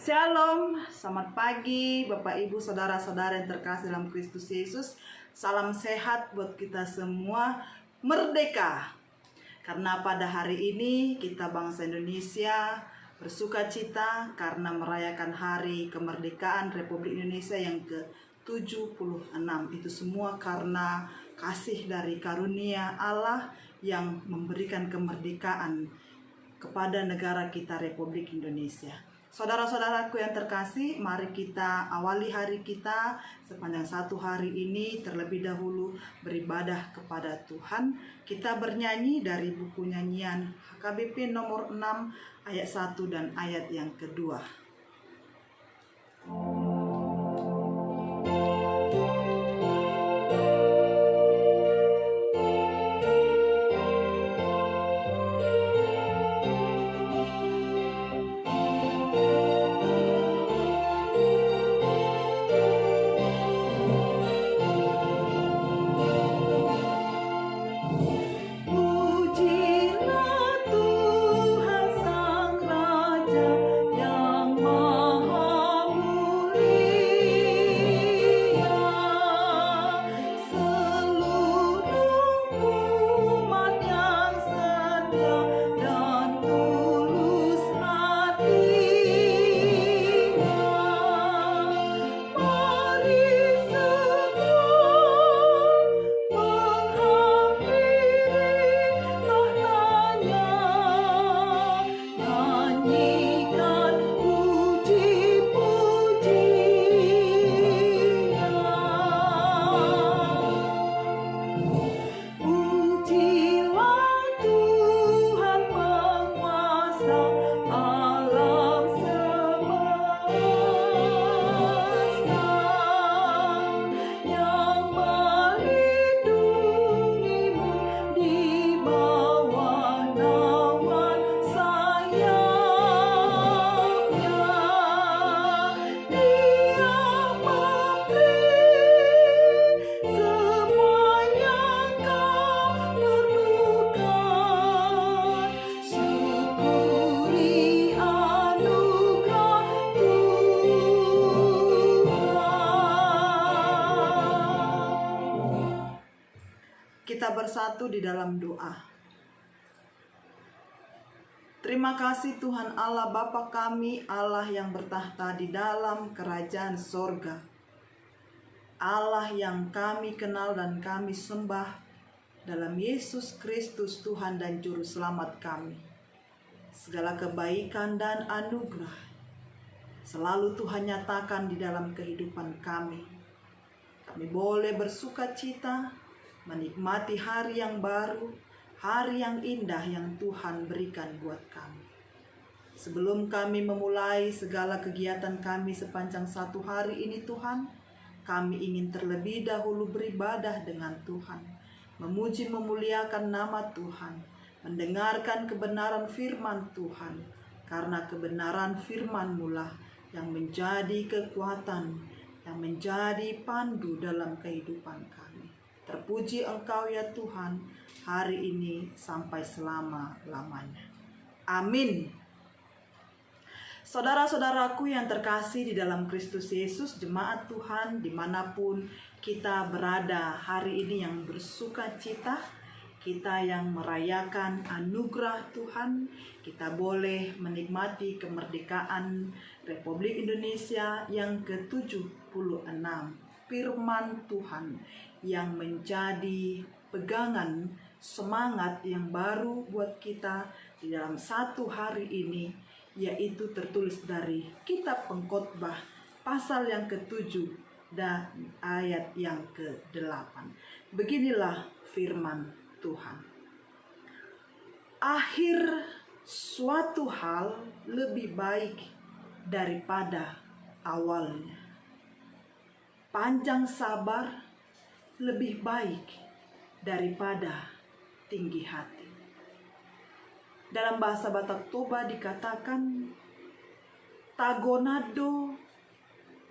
Shalom, selamat pagi Bapak Ibu Saudara-saudara yang terkasih dalam Kristus Yesus. Salam sehat buat kita semua, merdeka. Karena pada hari ini kita bangsa Indonesia bersuka cita karena merayakan hari kemerdekaan Republik Indonesia yang ke-76. Itu semua karena kasih dari karunia Allah yang memberikan kemerdekaan kepada negara kita Republik Indonesia. Saudara-saudaraku yang terkasih, mari kita awali hari kita sepanjang satu hari ini terlebih dahulu beribadah kepada Tuhan. Kita bernyanyi dari buku nyanyian HKBP nomor 6 ayat 1 dan ayat yang kedua. Kita bersatu di dalam doa. Terima kasih Tuhan Allah Bapa kami, Allah yang bertahta di dalam kerajaan sorga. Allah yang kami kenal dan kami sembah dalam Yesus Kristus Tuhan dan Juru Selamat kami. Segala kebaikan dan anugerah selalu Tuhan nyatakan di dalam kehidupan kami. Kami boleh bersuka cita menikmati hari yang baru, hari yang indah yang Tuhan berikan buat kami. Sebelum kami memulai segala kegiatan kami sepanjang satu hari ini Tuhan, kami ingin terlebih dahulu beribadah dengan Tuhan, memuji memuliakan nama Tuhan, mendengarkan kebenaran firman Tuhan, karena kebenaran firman-Mu lah yang menjadi kekuatan, yang menjadi pandu dalam kehidupan kami. Terpuji Engkau ya Tuhan, hari ini sampai selama-lamanya. Amin. Saudara-saudaraku yang terkasih di dalam Kristus Yesus, jemaat Tuhan dimanapun kita berada hari ini yang bersuka cita, kita yang merayakan anugerah Tuhan, kita boleh menikmati kemerdekaan Republik Indonesia yang ke-76. Firman Tuhan yang menjadi pegangan semangat yang baru buat kita di dalam satu hari ini, yaitu tertulis dari Kitab Pengkhotbah pasal yang ke-7 dan ayat yang ke-8. Beginilah firman Tuhan. Akhir suatu hal lebih baik daripada awalnya. Panjang sabar lebih baik daripada tinggi hati. Dalam bahasa Batak Toba dikatakan, tagonado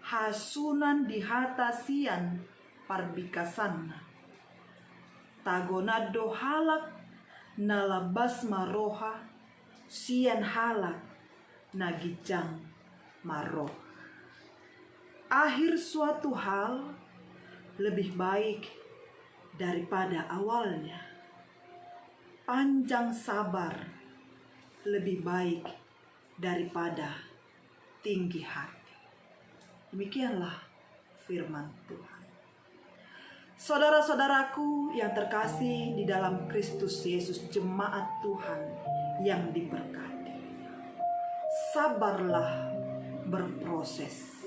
hasunan dihatasian parbikasan. Tagonado halak nalabas maroha sian halak nagijang maroh. Akhir suatu hal lebih baik daripada awalnya. Panjang sabar lebih baik daripada tinggi hati. Demikianlah firman Tuhan. Saudara-saudaraku yang terkasih di dalam Kristus Yesus, jemaat Tuhan yang diberkati, sabarlah berproses.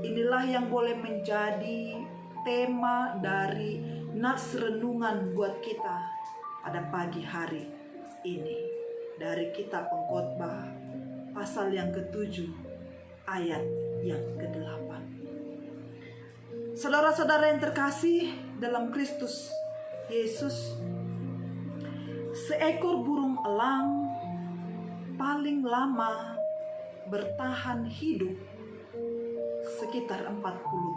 Inilah yang boleh menjadi tema dari nats renungan buat kita pada pagi hari ini, dari kitab Pengkhotbah pasal yang ke-7 ayat yang ke-8. Saudara-saudara yang terkasih dalam Kristus Yesus, seekor burung elang paling lama bertahan hidup sekitar 40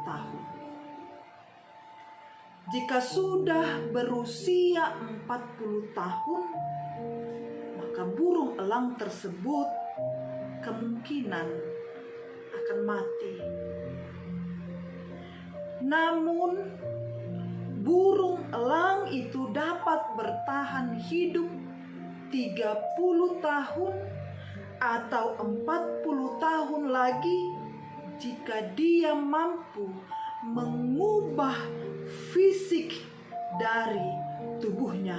tahun. Jika sudah berusia 40 tahun, maka burung elang tersebut kemungkinan akan mati. Namun, burung elang itu dapat bertahan hidup 30 tahun atau 40 tahun lagi jika dia mampu mengubah fisik dari tubuhnya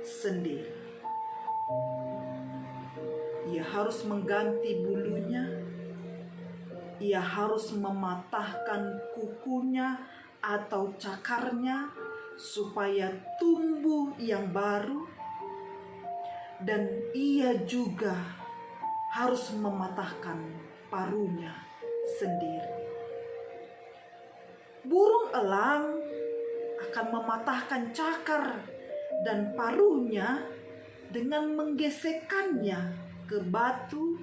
sendiri. Ia harus mengganti bulunya, ia harus mematahkan kukunya atau cakarnya supaya tumbuh yang baru, dan ia juga harus mematahkan paruhnya sendiri. Burung elang akan mematahkan cakar dan paruhnya dengan menggesekkannya ke batu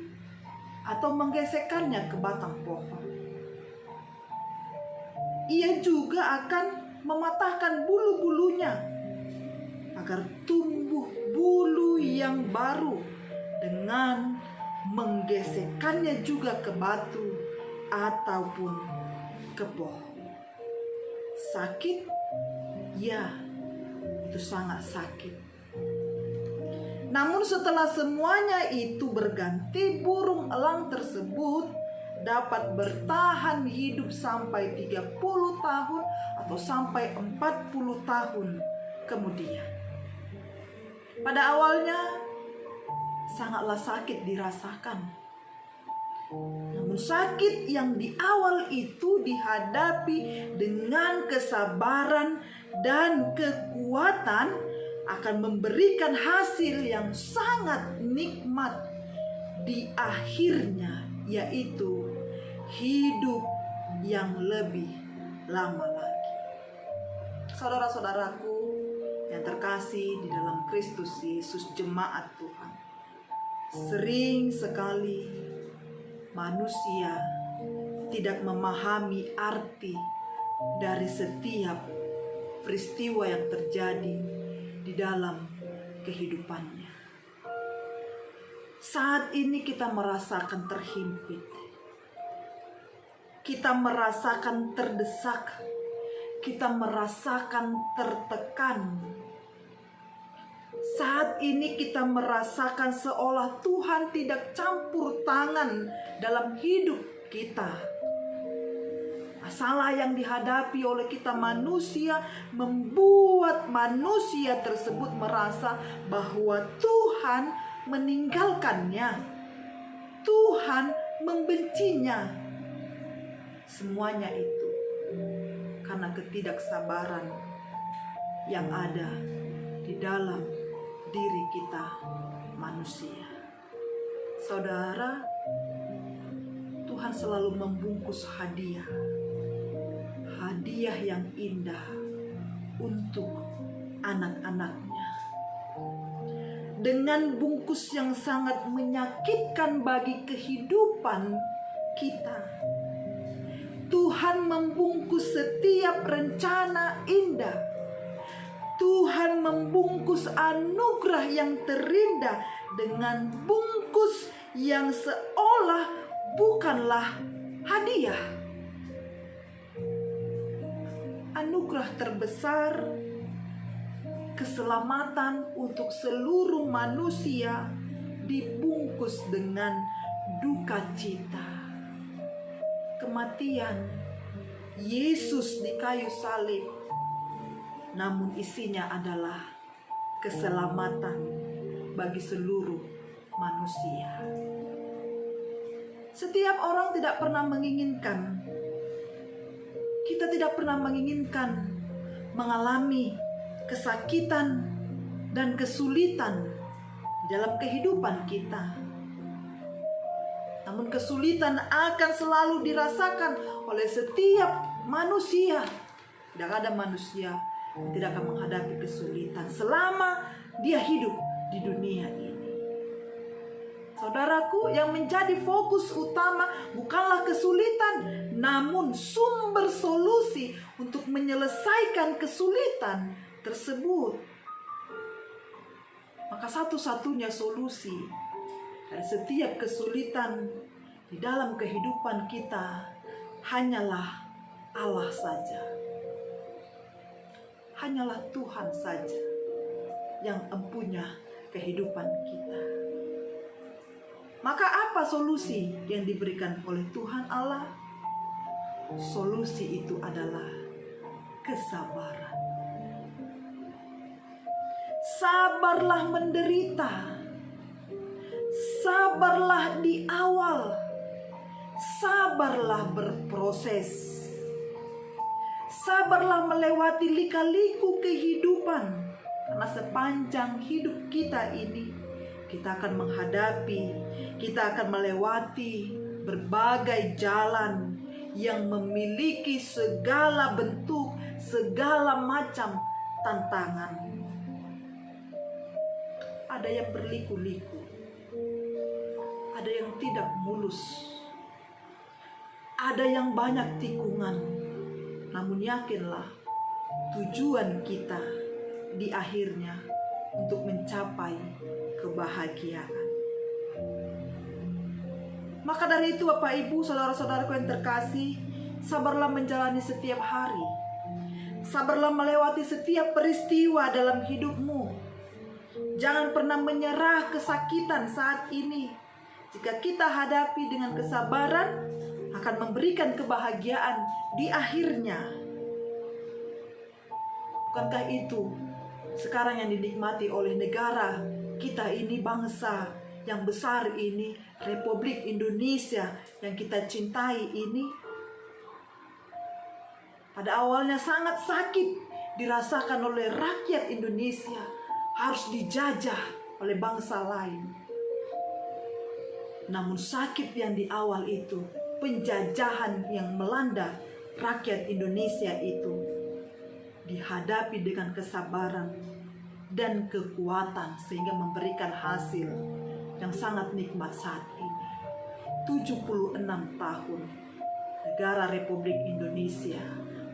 atau menggesekkannya ke batang pohon. Ia juga akan mematahkan bulu-bulunya agar tumbuh bulu yang baru dengan menggesekkannya juga ke batu ataupun ke pohon. Sakit? Ya, itu sangat sakit. Namun setelah semuanya itu berganti, burung elang tersebut dapat bertahan hidup sampai 30 tahun atau sampai 40 tahun kemudian. Pada awalnya sangatlah sakit dirasakan. Namun sakit yang di awal itu dihadapi dengan kesabaran dan kekuatan akan memberikan hasil yang sangat nikmat di akhirnya, yaitu hidup yang lebih lama lagi. Saudara-saudaraku yang terkasih di dalam Kristus Yesus, jemaat Tuhan, sering sekali manusia tidak memahami arti dari setiap peristiwa yang terjadi di dalam kehidupannya. Saat ini kita merasakan terhimpit, kita merasakan terdesak, kita merasakan tertekan. Saat ini kita merasakan seolah Tuhan tidak campur tangan dalam hidup kita. Masalah yang dihadapi oleh kita manusia membuat manusia tersebut merasa bahwa Tuhan meninggalkannya, Tuhan membencinya. Semuanya itu karena ketidaksabaran yang ada di dalam diri kita manusia. Saudara, Tuhan selalu membungkus hadiah yang indah untuk anak-anaknya, dengan bungkus yang sangat menyakitkan bagi kehidupan kita. Tuhan membungkus setiap rencana indah. Tuhan membungkus anugerah yang terindah dengan bungkus yang seolah bukanlah hadiah. Anugerah terbesar, keselamatan untuk seluruh manusia, dibungkus dengan duka cita. Kematian Yesus di kayu salib, namun isinya adalah keselamatan bagi seluruh manusia. Setiap orang tidak pernah menginginkan, kita tidak pernah menginginkan mengalami kesakitan dan kesulitan dalam kehidupan kita. Namun kesulitan akan selalu dirasakan oleh setiap manusia. Tidak ada manusia yang tidak akan menghadapi kesulitan selama dia hidup di dunia ini. Saudaraku, yang menjadi fokus utama bukanlah kesulitan, namun sumber solusi untuk menyelesaikan kesulitan tersebut. Maka satu-satunya solusi dari setiap kesulitan di dalam kehidupan kita hanyalah Allah saja. Hanyalah Tuhan saja yang empunya kehidupan kita. Maka apa solusi yang diberikan oleh Tuhan Allah? Solusi itu adalah kesabaran. Sabarlah menderita. Sabarlah di awal. Sabarlah berproses. Sabarlah melewati lika-liku kehidupan. Karena sepanjang hidup kita ini, kita akan menghadapi, kita akan melewati berbagai jalan yang memiliki segala bentuk, segala macam tantangan. Ada yang berliku-liku, ada yang tidak mulus, ada yang banyak tikungan. Namun yakinlah, tujuan kita di akhirnya untuk mencapai kebahagiaan. Maka dari itu Bapak Ibu, saudara-saudaraku yang terkasih, sabarlah menjalani setiap hari. Sabarlah melewati setiap peristiwa dalam hidupmu. Jangan pernah menyerah kesakitan saat ini. Jika kita hadapi dengan kesabaran, akan memberikan kebahagiaan di akhirnya. Bukankah itu sekarang yang dinikmati oleh negara kita ini, bangsa yang besar ini, Republik Indonesia yang kita cintai ini? Pada awalnya sangat sakit dirasakan oleh rakyat Indonesia, harus dijajah oleh bangsa lain. Namun sakit yang di awal itu, penjajahan yang melanda rakyat Indonesia itu, dihadapi dengan kesabaran dan kekuatan sehingga memberikan hasil yang sangat nikmat saat ini. 76 tahun negara Republik Indonesia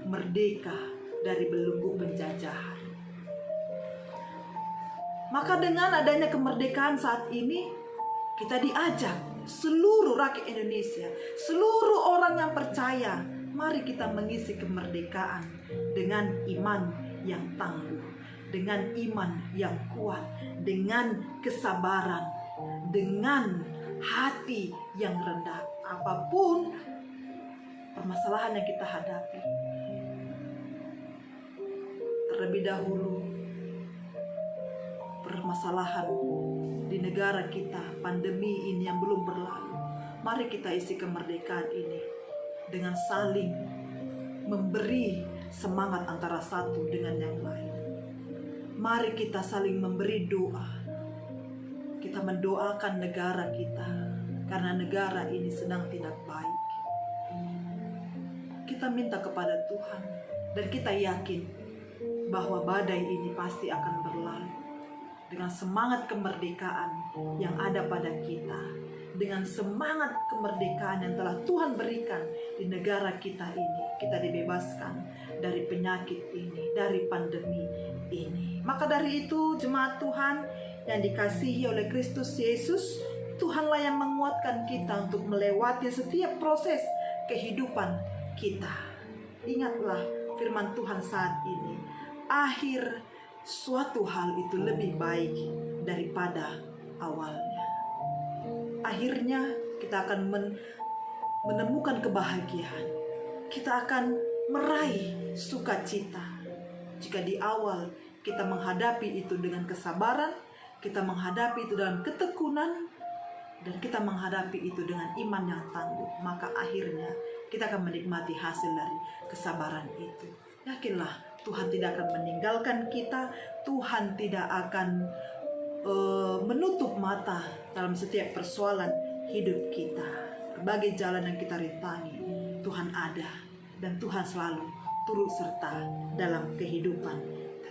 merdeka dari belenggu penjajahan. Maka dengan adanya kemerdekaan saat ini, kita diajak seluruh rakyat Indonesia, seluruh orang yang percaya, mari kita mengisi kemerdekaan dengan iman yang tangguh, dengan iman yang kuat, dengan kesabaran, dengan hati yang rendah. Apapun permasalahan yang kita hadapi, terlebih dahulu permasalahan di negara kita, pandemi ini yang belum berlalu, mari kita isi kemerdekaan ini dengan saling memberi semangat antara satu dengan yang lain. Mari kita saling memberi doa. Kita mendoakan negara kita, karena negara ini sedang tidak baik. Kita minta kepada Tuhan, dan kita yakin bahwa badai ini pasti akan berlalu. Dengan semangat kemerdekaan yang ada pada kita, dengan semangat kemerdekaan yang telah Tuhan berikan di negara kita ini, kita dibebaskan dari penyakit ini, dari pandemi ini. Maka dari itu, jemaat Tuhan yang dikasihi oleh Kristus Yesus, Tuhanlah yang menguatkan kita untuk melewati setiap proses kehidupan kita. Ingatlah firman Tuhan saat ini, akhir suatu hal itu lebih baik daripada awalnya. Akhirnya kita akan menemukan kebahagiaan. Kita akan meraih sukacita. Jika di awal kita menghadapi itu dengan kesabaran, kita menghadapi itu dengan ketekunan, dan kita menghadapi itu dengan iman yang tangguh, maka akhirnya kita akan menikmati hasil dari kesabaran itu. Yakinlah, Tuhan tidak akan meninggalkan kita. Tuhan tidak akan menutup mata dalam setiap persoalan hidup kita. Berbagai jalan yang kita rintangi, Tuhan ada, dan Tuhan selalu turut serta dalam kehidupan.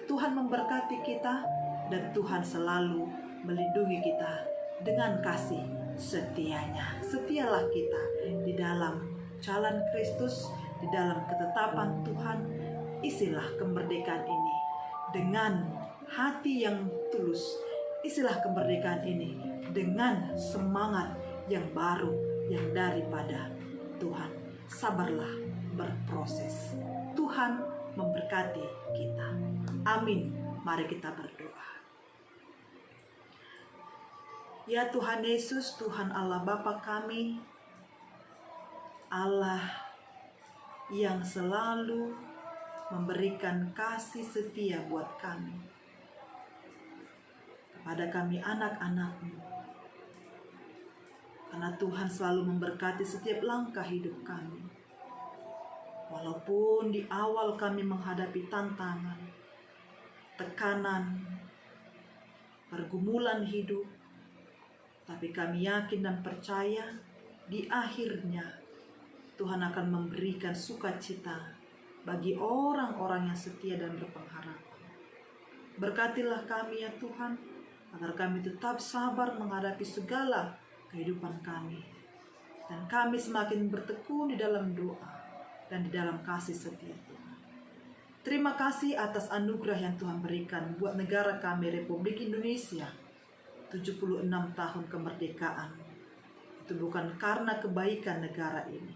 Tuhan memberkati kita, dan Tuhan selalu melindungi kita dengan kasih setianya. Setialah kita di dalam jalan Kristus, di dalam ketetapan Tuhan. Isilah kemerdekaan ini dengan hati yang tulus. Isilah kemerdekaan ini dengan semangat yang baru yang daripada Tuhan. Sabarlah berproses. Tuhan memberkati kita. Amin. Mari kita berdoa. Ya Tuhan Yesus, Tuhan Allah Bapa kami, Allah yang selalu memberikan kasih setia buat kami, kepada kami anak-anak-Mu. Karena Tuhan selalu memberkati setiap langkah hidup kami. Walaupun di awal kami menghadapi tantangan, tekanan, pergumulan hidup, tapi kami yakin dan percaya di akhirnya Tuhan akan memberikan sukacita bagi orang-orang yang setia dan berpengharapan. Berkatilah kami ya Tuhan, agar kami tetap sabar menghadapi segala kehidupan kami. Dan kami semakin bertekun di dalam doa dan di dalam kasih setia Tuhan. Terima kasih atas anugerah yang Tuhan berikan buat negara kami, Republik Indonesia. 76 tahun kemerdekaan. Itu bukan karena kebaikan negara ini,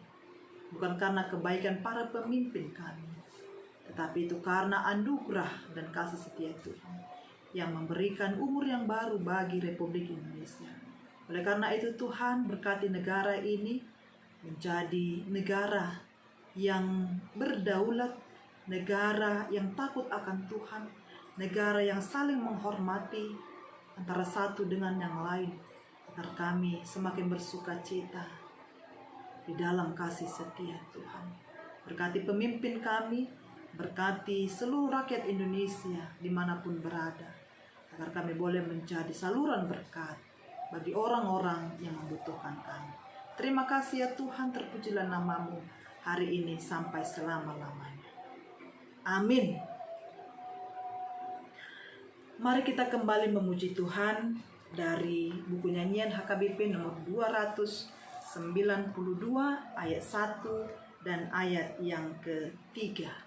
bukan karena kebaikan para pemimpin kami, tetapi itu karena anugerah dan kasih setia Tuhan yang memberikan umur yang baru bagi Republik Indonesia. Oleh karena itu Tuhan berkati negara ini menjadi negara yang berdaulat, negara yang takut akan Tuhan, negara yang saling menghormati antara satu dengan yang lain, agar kami semakin bersukacita di dalam kasih setia Tuhan. Berkati pemimpin kami, berkati seluruh rakyat Indonesia dimanapun berada, agar kami boleh menjadi saluran berkat bagi orang-orang yang membutuhkan kami. Terima kasih ya Tuhan, terpujilah nama-Mu hari ini sampai selama-lamanya. Amin. Mari kita kembali memuji Tuhan dari buku nyanyian HKBP nomor 292 ayat 1 dan ayat yang ketiga.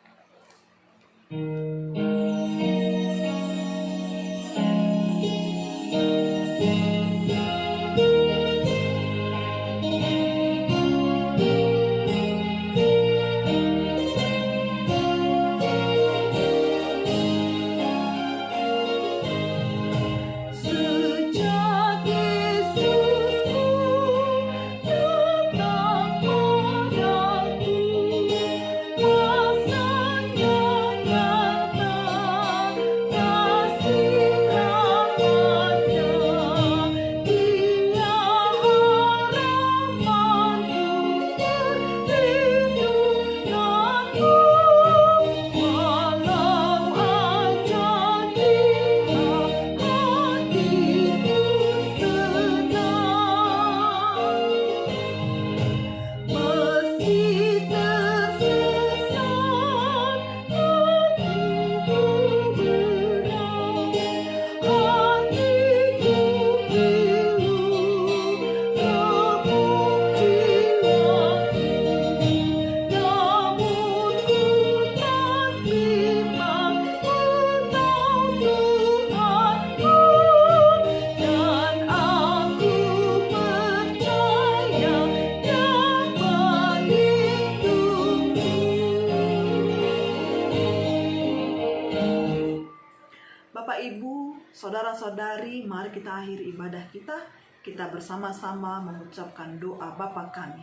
Saudara-saudari, mari kita akhiri ibadah kita. Kita bersama-sama mengucapkan doa Bapa kami.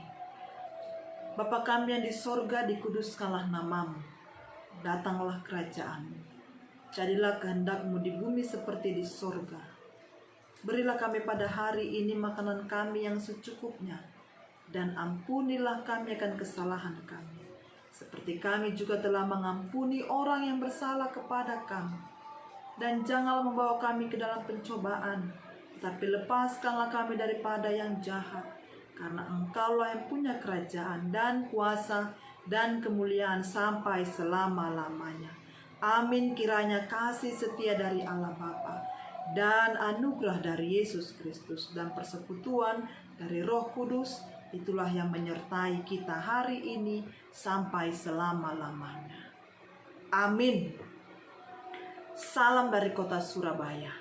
Bapa kami yang di sorga, dikuduskanlah namamu. Datanglah kerajaanmu. Jadilah kehendak-Mu di bumi seperti di sorga. Berilah kami pada hari ini makanan kami yang secukupnya. Dan ampunilah kami akan kesalahan kami. Seperti kami juga telah mengampuni orang yang bersalah kepada kami. Dan janganlah membawa kami ke dalam pencobaan, tetapi lepaskanlah kami daripada yang jahat. Karena Engkaulah yang punya kerajaan dan kuasa dan kemuliaan sampai selama-lamanya. Amin. Kiranya kasih setia dari Allah Bapa dan anugerah dari Yesus Kristus dan persekutuan dari Roh Kudus, itulah yang menyertai kita hari ini sampai selama-lamanya. Amin. Salam dari kota Surabaya.